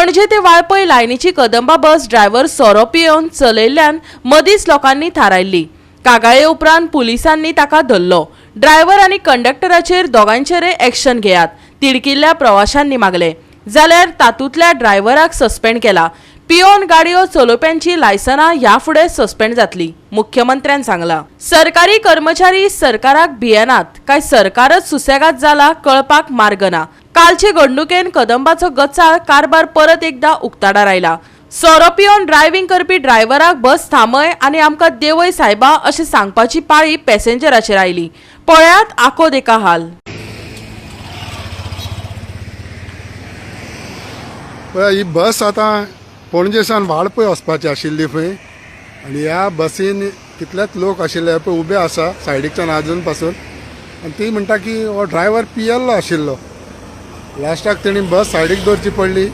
पणजे ते Valpoi लायनीची Kadamba bus driver सोरो पियेवन चलयल्ल्यान मदींच लोकांनी थारायल्ली। कागाळे उपरांत पुलिसांनी ताका धरलो। ड्रायव्हर आनी कंडक्टराचेर दोगांचेरय एक्शन घेयात तिडकिल्ल्या प्रवाशांनी मागले, जाल्यार तातूंतल्या ड्रायव्हराक सस्पेंड केला। पियोन गाडयो चलोवप्यांची लायसनां ह्या फुडें सस्पेंड जातली, मुख्यमंत्र्यान सांगला। सरकारी कर्मचारी सरकाराक भियेनात काय सरकारच सुसेगाद जाला कळपाक मार्ग ना। कालचे घडणुकेन कदंबाचो गचाळ कारभार परत एकदा उक्ताडार आयला। सोरो पियोन ड्रायव्हिंग करपी ड्रायव्हराक बस थांबय आनी आमकां देवय सायबा अशें सांगपाची पाळी पॅसेंजराचेर आयली। पळयात आखो देका हाल। ही बस आतां पणजेसान वाळपय वचपाची आशिल्ली पळय आनी ह्या बसीन कितलेच लोक आशिल्ले पळय उबे आसा सायडीच्यान आजून पासून आनी ती म्हणटा की हो ड्रायव्हर पियल्लो आशिल्लो। लास्टाक तेणी बस सायडीक दवरची पडली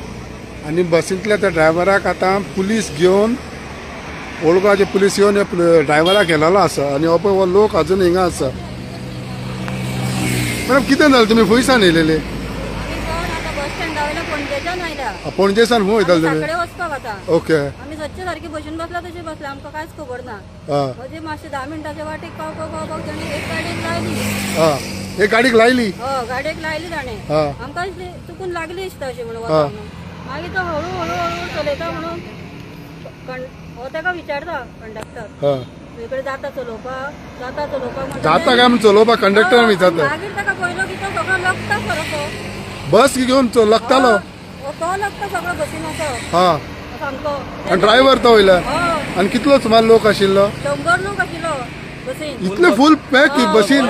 आनी बसींतल्या त्या ड्रायव्हराक आतां पुलीस घेवन ओळगांवचे पुलीस येवन ड्रायव्हराक व्हेलेलो आसा आनी हो पळय हो लोक अजून हिंगा आसा। मॅडम कितें जालें तुमी खंयसान येयलेले? पणजेसान खंय वयताले तुमी? ओके। आम्ही सच्चे सारखी बसून बसला तशी बसला आमकां कांयच खबर ना। म्हणजे मातशे 10 मिनटाच्या वाटेक पाव ताणी एक गाडयेक लायली। एक गाडीक लायली? गाडयेक लायली ताणें। आमकां चुकून लागली दिसता अशी म्हणून मागीर तो हळू चलयता म्हणून हो ताका विचारता कंडक्टर इकडे जाता चलोवपाक जाता काय म्हणून चलोवपाक कंडक्टर विचारता। मागीर ताका पयलो की तो सगळो लगता सारको बस घेवन लगतालो तो लगता सगळो बसीन असो सामको। आनी ड्रायव्हर तो वयला आनी कितलो सुमार लोक आशिल्लो? 100 लोक आशिल्लो बसीन। इतले फुल पॅक बसीन?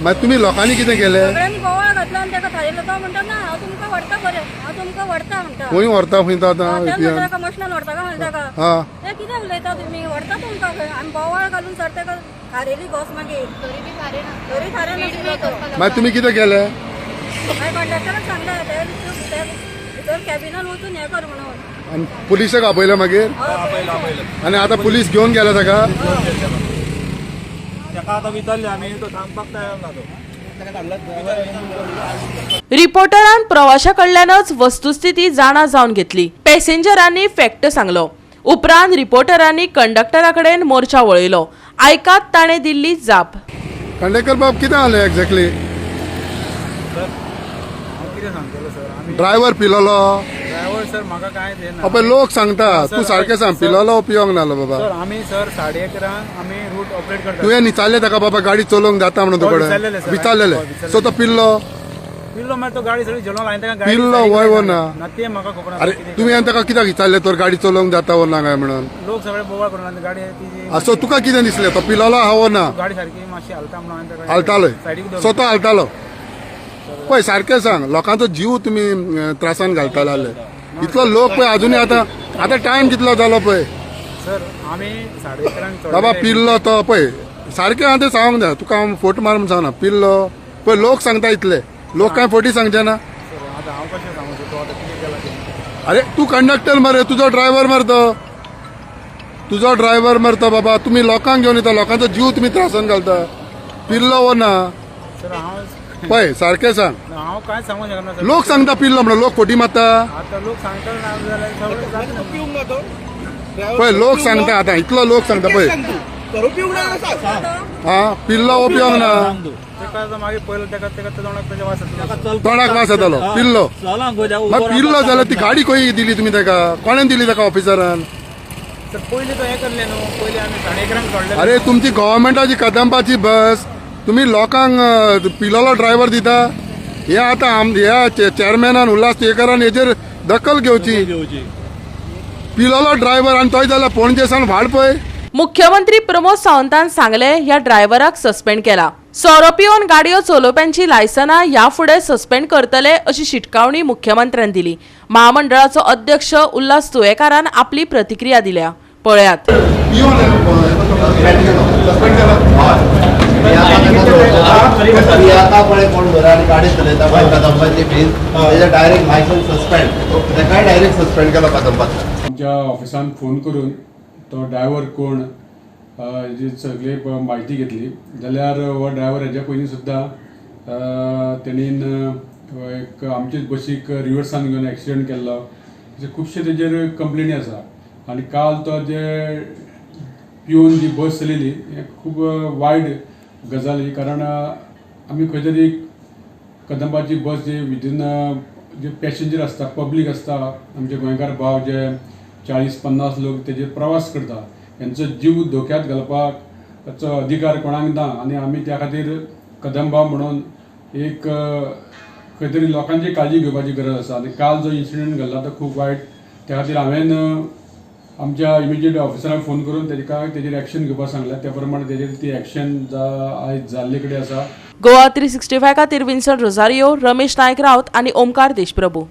मागीर तुमी लोकांनी कितें केलें? सगळ्यांनी बोवाळ घातला आनी ताका थारिल्लो। तो म्हणटा ना हांव तुमकां व्हरता बरें, हांव तुमकां व्हरता म्हणटा। खंय व्हरता खंय तो आतां? ताका मशनान व्हरता काय म्हणटा ताका ते कितें उलयता तुमी व्हरता तुमकां खंय आमी बोवाळ घालून सर ताका थारिल्ली बस मागीर तरी थारेना। मागीर तुमी कितें केलें? मागीर कंडक्टराक सांगलें ते भितर कॅबिनान वचून हें कर म्हणून आनी पुलिसाक आपयलें मागीर? आनी आतां पुलीस घेवन गेला ताका? रिपोर्टरान प्रवाशाकडल्यानच वस्तुस्थिती जाणा जावन घेतली। पॅसेंजरांनी फॅक्ट सांगलो। उपरांत रिपोर्टरांनी कंडक्टराकडेन मोर्चा वळयलो। आयकात ताणें दिल्ली जाप। कंडक्टर बाब कितें जालें एक्झॅक्टली? ड्रायव्हर पिलोलो? ड्रायव्हर सर म्हाका कांय देना। पळय लोक सांगता तूं सारकें सांग पिलोलो पियोंक नालो बाबा? सर आमी सर 1:30 आमी रूट ऑपरेट करता। तुवें न्हिचाल्लें ताका बाबा गाडी चलोवंक जाता म्हणून तुकडे विचारलेलें सो तो पिल्लो मागीर तो गाडी सगळी जलोवन हांवें ताका पिल्लो वय वो ना ते म्हाका खबर ना। अरे तुमी आनी ताका कित्याक विचारलें तर गाडी चलोवंक जाता वो ना काय म्हणून? लोक सगळे बोवाळ करून गाडी तिजी असो तुका कितें दिसलें तो पिलोलो आहा वो ना? गाडी सारकी मातशी हलता म्हणून हांवें ताका हालतालोय सो तो हालतालो? पळय सारकें सांग लोकांचो जीव तुमी त्रासान घालताले जाल्यार इतलो लोक पळय अजुनूय आतां टायम कितलो जालो पळय सर आमी 1:30 बाबा पिल्लो तो पळय सारकें हांव तें सांगूंक जाय तुका हांव फोट मारून सांगना पिल्लो पळय लोक सांगता इतले लोक कांय फोटी सांगचे ना। आतां हांव कशें सांगू तो आतां कितें केला तें? अरे तू कंडक्टर मरे तुजो ड्रायव्हर मरतो बाबा तुम्ही लोकांक घेवन येता लोकांचो जीव तुम्ही त्रासान घालता पिल्लो वो ना सर हांव पळय सारकें सांग हांव कांय सांगूंक शकना सर। लोक सांगता पिल्लो म्हणून लोक फोटी मारता आतां लोक सांगता ना जाल्यार सगळें पळय लोक सांगता आतां इतलो लोक सांगता पळय पिल्लो वो पियोंक ना मागीर पयलो ताका तोंडाक वास येतालो पिल्लो मागीर पिल्लो जाल्यार ती गाडी खंय दिली तुमी ताका कोणें दिली ताका ऑफिसरान? सर पयलीं तो हें करलें न्हू पयलीं आमी 1:30 सोडलें। अरे तुमची गव्हर्मेंटाची कदंबाची बस तुम्ही लोकांक पिलोलो ड्रायव्हर दिता हे आतां ह्या चेअरमॅनान उल्हास केकरान हेचेर दखल घेवची। पिलोलो ड्रायव्हर आनी तोय जाल्यार पणजेसान वाळपय। मुख्यमंत्री प्रमोद सावंतान सांगले ह्या ड्रायव्हराक सस्पेंड केला। सोरो पियोन गाडयो चलोवप्यांची लायसनां ह्या फुडें सस्पेंड करतले अशी शिटकावणी मुख्यमंत्र्यान दिली। महामंडळाचो अध्यक्ष उल्हास तुयेकारान आपली प्रतिक्रिया दिल्या। पळयात। आमच्या ऑफिसान फोन करून तो ड्रायव्हर कोण हेची सगळी म्हायती घेतली जाल्यार हो ड्रायव्हर हेच्या पयलीं सुद्दां तेणीन एक आमचे बसीक रिवर्सान घेवन एक्सिडेंट केल्लो अशे खुबशे तेजेर कंप्लेनी आसा आनी काल तो जे पिवन जी बस चलयली हें खूब वायट गजाल ही कारण आमी खंय तरी कदंबाची बस जी भितून जे पॅसेंजर आसता पब्लीक आसता आमचे गोंयकार भाव जे 40-50 लोक तेजेर प्रवास करता हेंचो जीव धोक्यांत घालपाक ताचो अधिकार कोणाक ना आनी आमी त्या खातीर कदंबा म्हणून एक खंय तरी लोकांची काळजी घेवपाची गरज आसा आनी काल जो इन्सिडंट घडला तो खूब वायट त्या खातीर हांवें आमच्या इमिजिएट ऑफिसराक फोन करून तेजेर एक्शन घेवपाक सांगलें त्या प्रमाणे तेजेर ती एक्शन आयज जाल्ले कडेन आसा. गोवा 365 खातीर विन्सन रोझारियो, रमेश नायक रावत आनी ओमकार देशप्रभू.